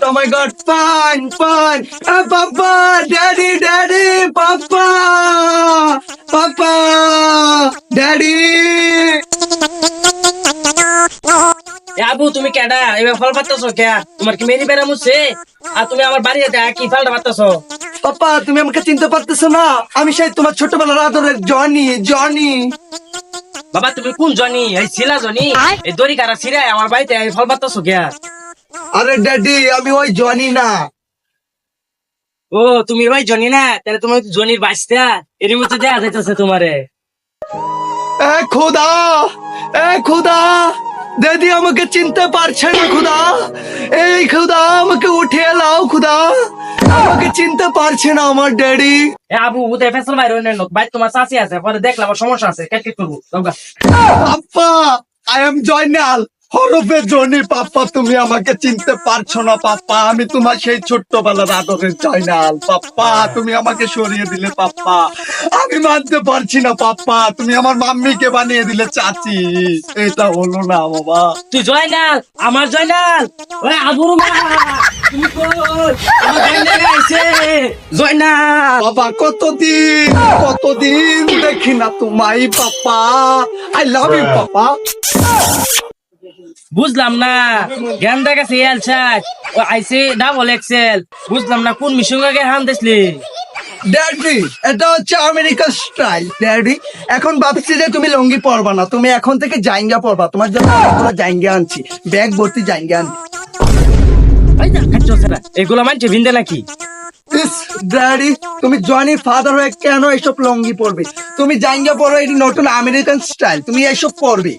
Oh my God, fun. Papa, daddy, Papa, daddy. Abu তুমি কেডা এবার ফল পাচ্ছ কে? তোমার কি মেরি বেড়া মুছে? আর তুমি আমার বাড়িতে কি ফলটা পাচ্ছ? পাপা, তুমি আমাকে চিনতে পারতেছো না? আমি সেই তোমার ছোটবেলার আদরের জনি। বাবা তুমি কোন জনি? এই ছিলা জনি? এই দড়ি কারা ছিড়ে আমার বাড়িতে ফল পাচ্ছ কে? আরে ড্যাডি, আমি ওই জনি না। ও তুমি ওই জনি না? তাহলে তুমি জনির বাচ্চা এর মধ্যে দেয়া যাইতেছে তোমারে। খুদা, দাদি আমাকে চিনতে পারছে না খুদা। এই খুদা, আমাকে উঠিয়ে লাও খুদা। আমাকে চিনতে পারছে না আমার ড্যাডি। আবু উদয় ফেসল বাইরে ভাই তোমার চাষি আছে পরে দেখলাম আমার সমস্যা আছে কেটে করবো। পাপ্পা, আই এম জয়নাল হরফে জনি। পাপ্পা, তুমি আমাকে চিনতে পারছো না পাপ্পা। আমি তোমার সেই ছোট্টবেলার আদরের জয়নাল। পাপ্পা, তুমি আমাকে সরিয়ে দিলে পাপ্পা। আমি মানতে পারছি না পাপ্পা। তুমি আমার মাম্মিকে বানিয়ে দিলে চাচি। এটা হলো না বাবা। তুই জয়নাল, আমার জয়নাল, ওই আবুর মা, তুমি কই? আমার জয়নাল আইছে, জয়নাল। বাবা, কতদিন দেখি না তোমায় পাপ্পা। আই লাভ ইউ পাপ্পা। বুঝলাম না জ্ঞান দেখাছে এল চাই ও আইসে ডাবল এক্সেল। বুঝলাম না কোন মিশনকে হান দিসলি। ড্যাডি, এটা হচ্ছে আমেরিকান স্টাইল ড্যাডি। এখন ভাবছি যে তুমি লুঙ্গি পরবা না, তুমি এখন থেকে জাইঙ্গা পরবা। তোমার জন্য অনেকগুলো জাইঙ্গা আনছি, ব্যাগ ভর্তি জাইঙ্গা আনছি। এগুলো মানছে ভিন্দে নাকি? ড্যাডি, তুমি জনি ফাদার হয়ে কেন এইসব লুঙ্গি পরবে? তুমি জাইঙ্গা পরো, এটি নতুন আমেরিকান স্টাইল, তুমি এইসব পরবে।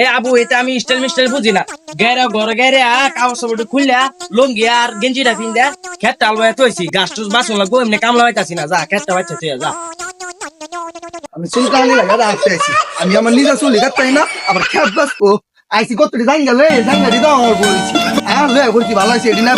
এ আবু এটা আমি স্টাইল মিস্টাইল বুঝি না। গেরা ঘর গেরে কাগজ সাবট খুললা লুঙ্গি আর গেঞ্জিটা পিন্দা খেত আলবায় তৈছি গাছ টুস বাসন লাগবো এমনি কামলা হইতাছি না। যা খেতটা বাচ্চা তুই যা। আমি চুলকানি লাগা রাখতে আছি। আমি আমার নিজের চুল কাটতাই না, আবার খেত বাসবো। আইসি কত জাইঙ্গা দিদাও আমার বলছি। হ্যাঁ, বলছি ভালো আছে এটি না।